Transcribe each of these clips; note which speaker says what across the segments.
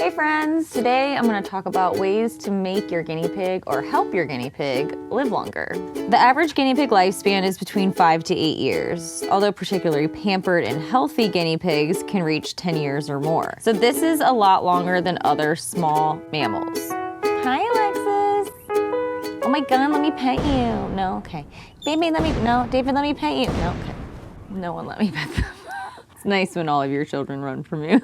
Speaker 1: Hey friends, today I'm going to talk about ways to make your guinea pig or help your guinea pig live longer. The average guinea pig lifespan is between 5 to 8 years, although particularly pampered and healthy guinea pigs can reach 10 years or more. So this is a lot longer than other small mammals. Hi Alexis. Oh my god, let me pet you. No, okay. Baby, no, David, let me pet you. No, okay. No one let me pet them. It's nice when all of your children run from you.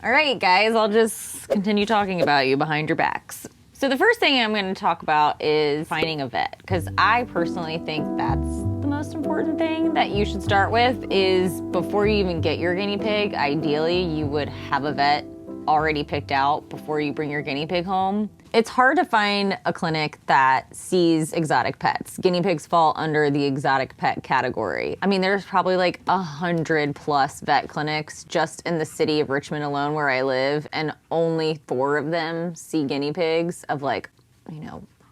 Speaker 1: All right, guys, I'll just continue talking about you behind your backs. So the first thing I'm going to talk about is finding a vet, because I personally think that's the most important thing that you should start with. Is before you even get your guinea pig, ideally you would have a vet already picked out before you bring your guinea pig home. It's hard to find a clinic that sees exotic pets. Guinea pigs fall under the exotic pet category. I mean, there's probably like 100+ vet clinics just in the city of Richmond alone where I live, and only 4 of them see guinea pigs of like,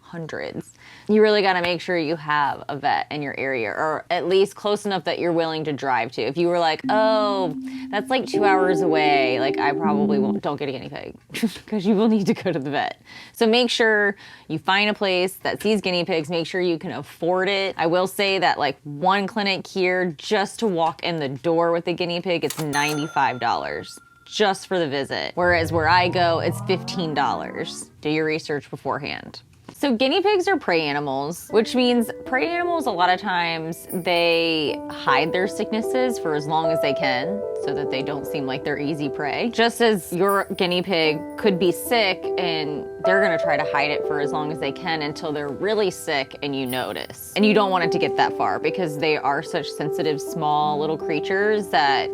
Speaker 1: hundreds. You really got to make sure you have a vet in your area, or at least close enough that you're willing to drive to. If you were like, oh, that's like 2 hours away, like I probably won't, don't get a guinea pig because you will need to go to the vet. So make sure you find a place that sees guinea pigs, make sure you can afford it. I will say that like one clinic here, just to walk in the door with a guinea pig, it's $95. Just for the visit. Whereas where I go, it's $15. Do your research beforehand. So guinea pigs are prey animals, which means prey animals, a lot of times they hide their sicknesses for as long as they can so that they don't seem like they're easy prey. Just as your guinea pig could be sick and they're gonna try to hide it for as long as they can until they're really sick and you notice. And you don't want it to get that far because they are such sensitive, small little creatures that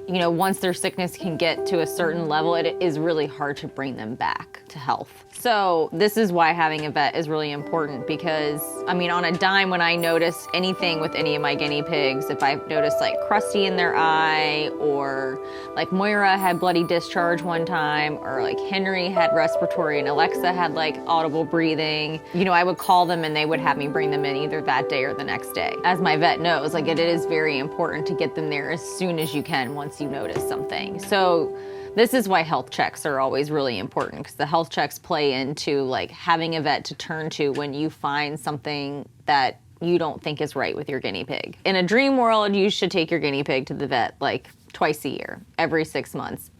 Speaker 1: once their sickness can get to a certain level, it is really hard to bring them back to health. So this is why having a vet is really important, because on a dime, when I notice anything with any of my guinea pigs, if I've noticed like crusty in their eye, or like Moira had bloody discharge one time, or like Henry had respiratory and Alexa had like audible breathing, I would call them and they would have me bring them in either that day or the next day. As my vet knows, like it is very important to get them there as soon as you can once you notice something. So this is why health checks are always really important, because the health checks play into like having a vet to turn to when you find something that you don't think is right with your guinea pig. In a dream world, you should take your guinea pig to the vet like twice a year, every 6 months.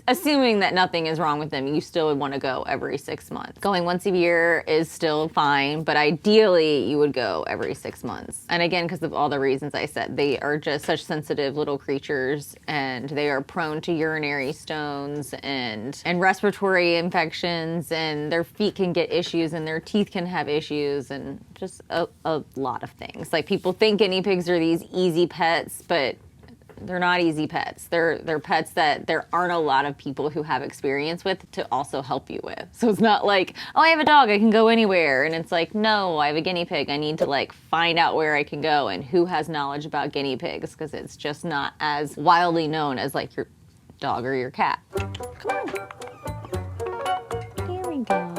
Speaker 1: Assuming that nothing is wrong with them, you still would want to go every 6 months. Going once a year is still fine, but ideally you would go every 6 months. And again, because of all the reasons I said, they are just such sensitive little creatures, and they are prone to urinary stones and respiratory infections, and their feet can get issues and their teeth can have issues, and just a lot of things. Like, people think guinea pigs are these easy pets, but they're not easy pets. They're pets that there aren't a lot of people who have experience with to also help you with. So it's not like, oh, I have a dog, I can go anywhere. And it's like, no, I have a guinea pig. I need to like find out where I can go and who has knowledge about guinea pigs, because it's just not as widely known as like your dog or your cat. Come on. Here we go.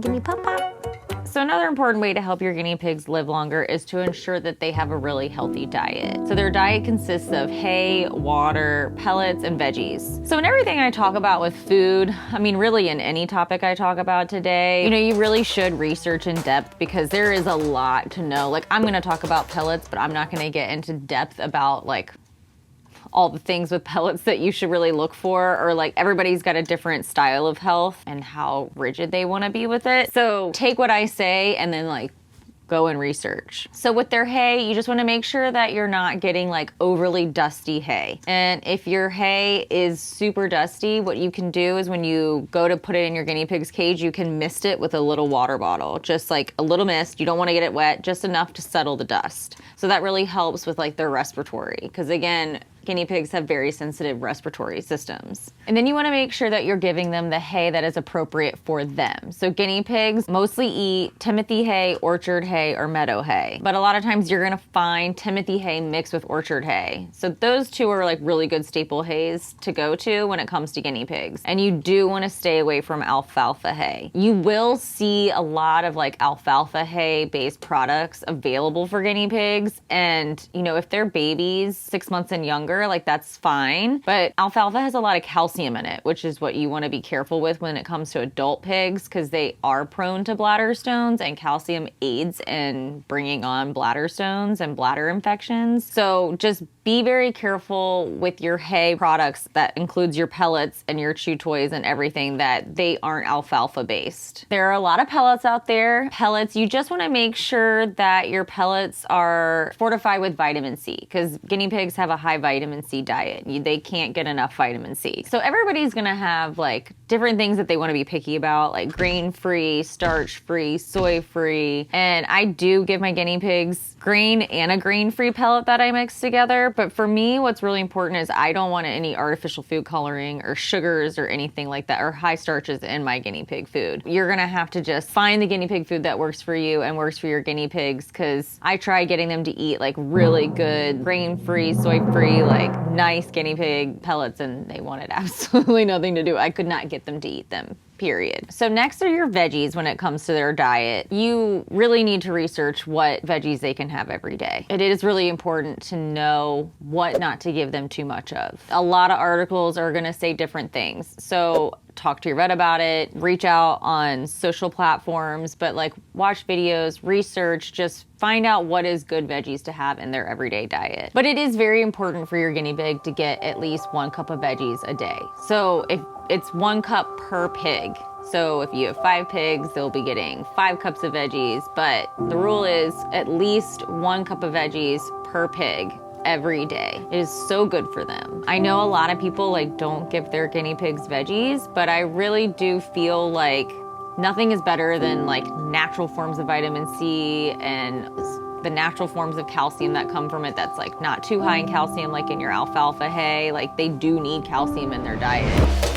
Speaker 1: Give me pop pop. So another important way to help your guinea pigs live longer is to ensure that they have a really healthy diet. So their diet consists of hay, water, pellets, and veggies. So in everything I talk about with food, really in any topic I talk about today, you really should research in depth, because there is a lot to know. Like, I'm gonna talk about pellets, but I'm not gonna get into depth about like all the things with pellets that you should really look for, or like everybody's got a different style of health and how rigid they want to be with it. So take what I say and then like go and research. So with their hay, you just want to make sure that you're not getting like overly dusty hay. And if your hay is super dusty, what you can do is when you go to put it in your guinea pig's cage, you can mist it with a little water bottle, just like a little mist. You don't want to get it wet, just enough to settle the dust. So that really helps with like their respiratory, because again, guinea pigs have very sensitive respiratory systems. And then you want to make sure that you're giving them the hay that is appropriate for them. So guinea pigs mostly eat Timothy hay, orchard hay, or meadow hay. But a lot of times you're going to find Timothy hay mixed with orchard hay. So those two are like really good staple hays to go to when it comes to guinea pigs. And you do want to stay away from alfalfa hay. You will see a lot of like alfalfa hay based products available for guinea pigs. And if they're babies, 6 months and younger, water, like that's fine. But alfalfa has a lot of calcium in it, which is what you want to be careful with when it comes to adult pigs, because they are prone to bladder stones, and calcium aids in bringing on bladder stones and bladder infections. So just be very careful with your hay products. That includes your pellets and your chew toys and everything, that they aren't alfalfa based. There are a lot of pellets out there. Pellets, you just want to make sure that your pellets are fortified with vitamin C, because guinea pigs have a high vitamin C diet. They can't get enough vitamin C. So everybody's gonna have like different things that they want to be picky about, like grain-free, starch-free, soy-free. And I do give my guinea pigs grain and a grain-free pellet that I mix together. But for me, what's really important is I don't want any artificial food coloring or sugars or anything like that, or high starches in my guinea pig food. You're gonna have to just find the guinea pig food that works for you and works for your guinea pigs, because I tried getting them to eat like really good grain-free, soy-free, like nice guinea pig pellets, and they wanted absolutely nothing to do. I could not get them to eat them. Period. So next are your veggies when it comes to their diet. You really need to research what veggies they can have every day. It is really important to know what not to give them too much of. A lot of articles are gonna say different things. So talk to your vet about it, reach out on social platforms, but like watch videos, research, just find out what is good veggies to have in their everyday diet. But it is very important for your guinea pig to get at least 1 cup of veggies a day. So if it's 1 cup per pig. So if you have 5 pigs, they'll be getting 5 cups of veggies, but the rule is at least 1 cup of veggies per pig every day. It is so good for them. I know a lot of people like don't give their guinea pigs veggies, but I really do feel like nothing is better than like natural forms of vitamin C and the natural forms of calcium that come from it, that's like not too high in calcium like in your alfalfa hay. Like they do need calcium in their diet.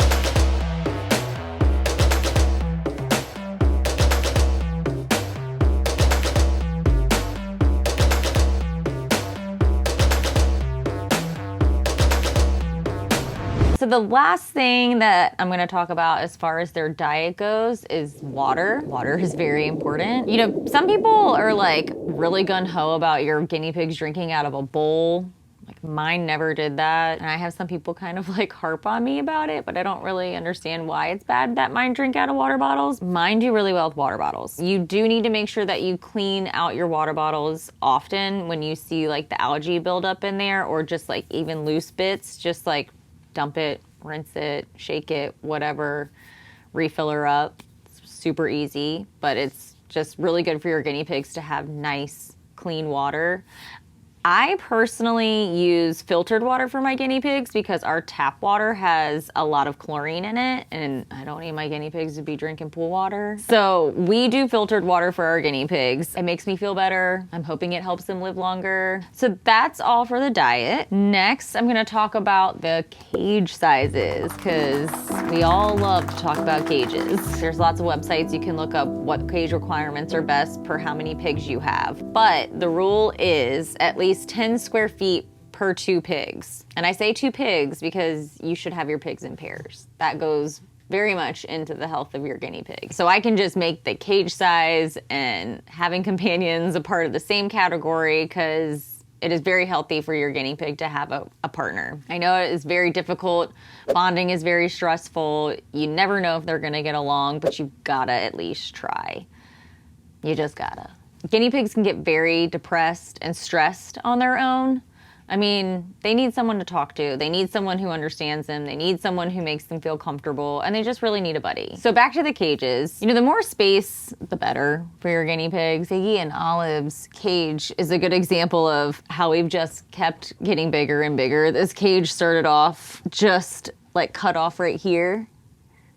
Speaker 1: So the last thing that I'm gonna talk about as far as their diet goes is water. Water is very important. You know, some people are like really gung-ho about your guinea pigs drinking out of a bowl. Like mine never did that. And I have some people kind of like harp on me about it, but I don't really understand why it's bad that mine drink out of water bottles. Mine do really well with water bottles. You do need to make sure that you clean out your water bottles often when you see like the algae buildup in there, or just like even loose bits, just like dump it, rinse it, shake it, whatever, refill her up. It's super easy, but it's just really good for your guinea pigs to have nice, clean water. I personally use filtered water for my guinea pigs because our tap water has a lot of chlorine in it, and I don't need my guinea pigs to be drinking pool water. So we do filtered water for our guinea pigs. It makes me feel better. I'm hoping it helps them live longer. So that's all for the diet. Next, I'm gonna talk about the cage sizes, because we all love to talk about cages. There's lots of websites you can look up what cage requirements are best per how many pigs you have. But the rule is at least 10 square feet per 2 pigs. And I say 2 pigs because you should have your pigs in pairs. That goes very much into the health of your guinea pig. So I can just make the cage size and having companions a part of the same category, because it is very healthy for your guinea pig to have a partner. I know it is very difficult. Bonding is very stressful. You never know if they're gonna get along, but you gotta at least try. You just gotta. Guinea pigs can get very depressed and stressed on their own. I mean, they need someone to talk to. They need someone who understands them. They need someone who makes them feel comfortable, and they just really need a buddy. So back to the cages. You know, the more space, the better for your guinea pigs. Ziggy and Olive's cage is a good example of how we've just kept getting bigger and bigger. This cage started off just like cut off right here.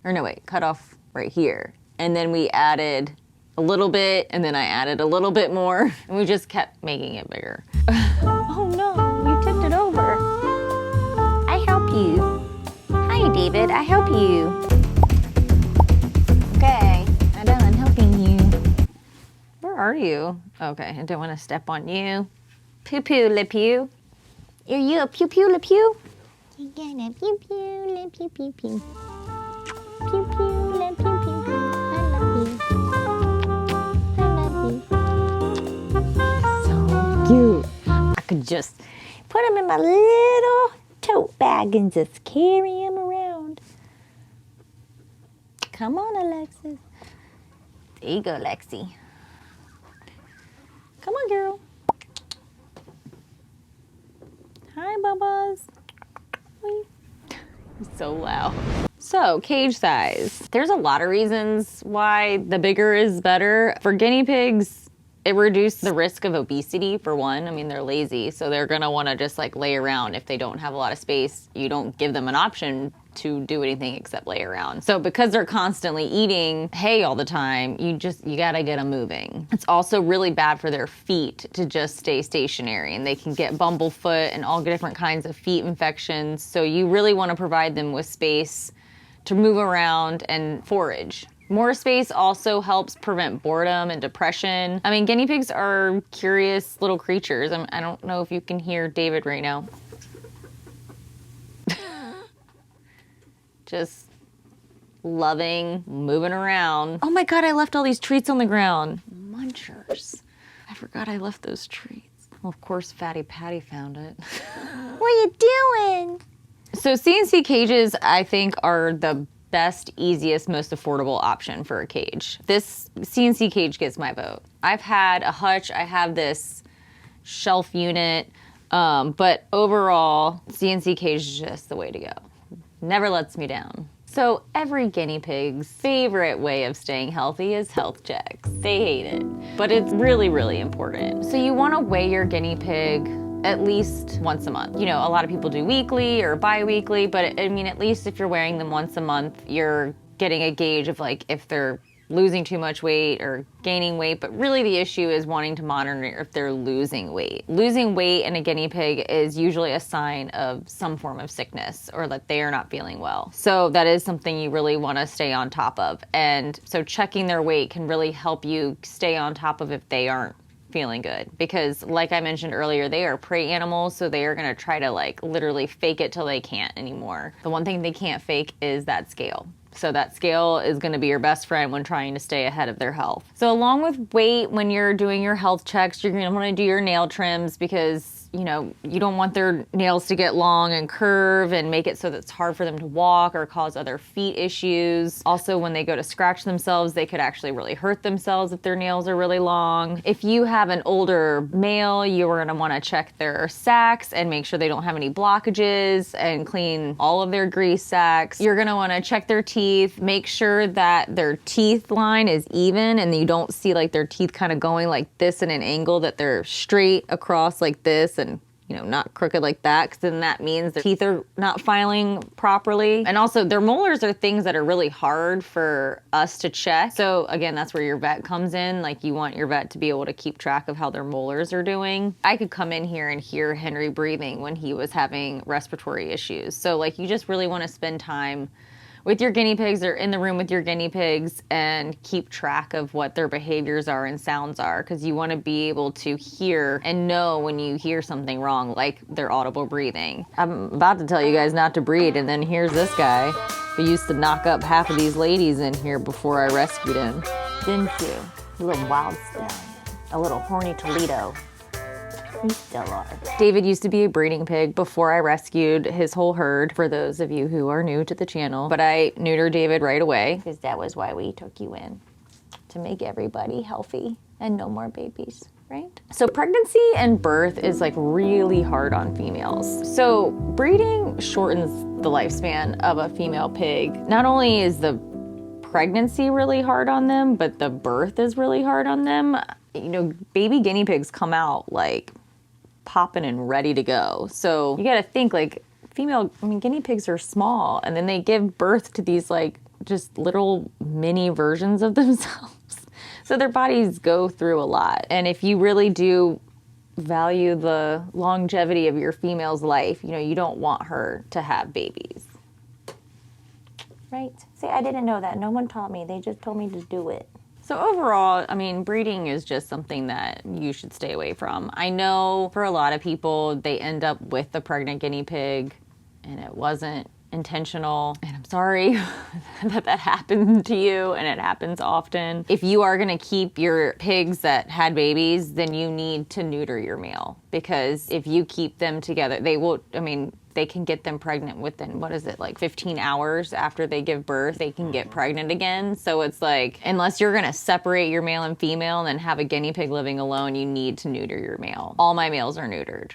Speaker 1: Or no, wait, cut off right here. And then we added a little bit, and then I added a little bit more, and we just kept making it bigger. Oh no, you tipped it over. I help you. Hi, David, I help you. Okay, I'm done helping you. Where are you? Okay, I don't want to step on you. Poo-poo, Le Pew. Are you a pew-pew, Le Pew? You got a pew-pew, Le Pew, pew-pew. Pew-pew, Le Pew, pew-pew. I love you. Cute. I could just put them in my little tote bag and just carry him around. Come on, Alexis. There you go, Lexi. Come on, girl. Hi, Bubba's. So loud. So, cage size. There's a lot of reasons why the bigger is better. For guinea pigs, it reduces the risk of obesity, for one. I mean, they're lazy, so they're gonna wanna just like lay around. If they don't have a lot of space, you don't give them an option to do anything except lay around. So because they're constantly eating hay all the time, you gotta get them moving. It's also really bad for their feet to just stay stationary, and they can get bumblefoot and all different kinds of feet infections. So you really wanna provide them with space to move around and forage. More space also helps prevent boredom and depression. I mean, guinea pigs are curious little creatures. I don't know if you can hear David right now. Just loving, moving around. Oh my God, I left all these treats on the ground. Munchers. I forgot I left those treats. Well, of course, Fatty Patty found it. What are you doing? So Cnc cages, I think, are the best, easiest, most affordable option for a cage. This Cnc cage gets my vote. I've had a hutch, I have this shelf unit, but overall, Cnc cage is just the way to go. Never lets me down. So every guinea pig's favorite way of staying healthy is health checks. They hate it, but it's really, really important. So you wanna weigh your guinea pig at least once a month. You know, a lot of people do weekly or bi-weekly, but I mean, at least if you're weighing them once a month, you're getting a gauge of like if they're losing too much weight or gaining weight, but really the issue is wanting to monitor if they're losing weight. Losing weight in a guinea pig is usually a sign of some form of sickness or that they are not feeling well. So that is something you really want to stay on top of. And so checking their weight can really help you stay on top of if they aren't feeling good, because like I mentioned earlier, they are prey animals, so they are going to try to like literally fake it till they can't anymore. The one thing they can't fake is that scale. So that scale is going to be your best friend when trying to stay ahead of their health. So along with weight, when you're doing your health checks, you're going to want to do your nail trims because, you know, you don't want their nails to get long and curve and make it so that it's hard for them to walk or cause other feet issues. Also, when they go to scratch themselves, they could actually really hurt themselves if their nails are really long. If you have an older male, you're going to want to check their sacs and make sure they don't have any blockages and clean all of their grease sacs. You're going to want to check their teeth, make sure that their teeth line is even and you don't see like their teeth kind of going like this in an angle, that they're straight across like this and, you know, not crooked like that, because then that means their teeth are not filing properly. And also their molars are things that are really hard for us to check. So again, that's where your vet comes in. Like, you want your vet to be able to keep track of how their molars are doing. I could come in here and hear Henry breathing when he was having respiratory issues. So like, you just really want to spend time with your guinea pigs or in the room with your guinea pigs and keep track of what their behaviors are and sounds are, because you want to be able to hear and know when you hear something wrong, like their audible breathing. I'm about to tell you guys not to breed, and then here's this guy who used to knock up half of these ladies in here before I rescued him. Didn't you? A little wild stallion. A little horny Toledo. You still are. David used to be a breeding pig before I rescued his whole herd, for those of you who are new to the channel. But I neutered David right away, because that was why we took you in, to make everybody healthy and no more babies, right? So pregnancy and birth is like really hard on females. So breeding shortens the lifespan of a female pig. Not only is the pregnancy really hard on them, but the birth is really hard on them. You know, baby guinea pigs come out like popping and ready to go. So you got to think like guinea pigs are small, and then they give birth to these like just little mini versions of themselves. So their bodies go through a lot. And if you really do value the longevity of your female's life, you know, you don't want her to have babies. Right? See, I didn't know that. No one taught me. They just told me to do it. So overall, I mean, breeding is just something that you should stay away from. I know for a lot of people, they end up with a pregnant guinea pig and it wasn't intentional. And I'm sorry that that happened to you, and it happens often. If you are gonna keep your pigs that had babies, then you need to neuter your male, because if you keep them together, they will, I mean, they can get them pregnant within, what is it, like 15 hours after they give birth, they can get pregnant again. So it's like, unless you're gonna separate your male and female and then have a guinea pig living alone, you need to neuter your male. All my males are neutered.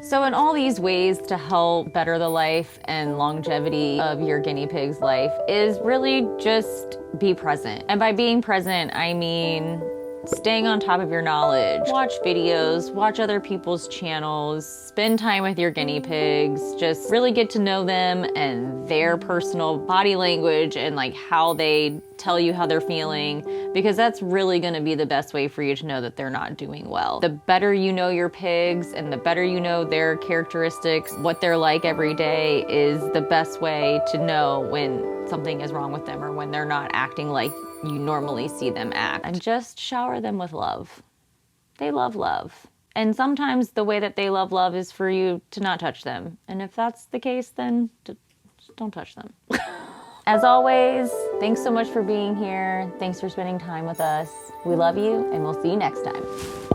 Speaker 1: So in all these ways to help better the life and longevity of your guinea pig's life is really just be present. And by being present, I mean staying on top of your knowledge. Watch videos, watch other people's channels, spend time with your guinea pigs, just really get to know them and their personal body language and like how they tell you how they're feeling, because that's really gonna be the best way for you to know that they're not doing well. The better you know your pigs and the better you know their characteristics, what they're like every day, is the best way to know when something is wrong with them or when they're not acting like you normally see them act. And just shower them with love. They love love. And sometimes the way that they love love is for you to not touch them. And if that's the case, then just don't touch them. As always, thanks so much for being here. Thanks for spending time with us. We love you, and we'll see you next time.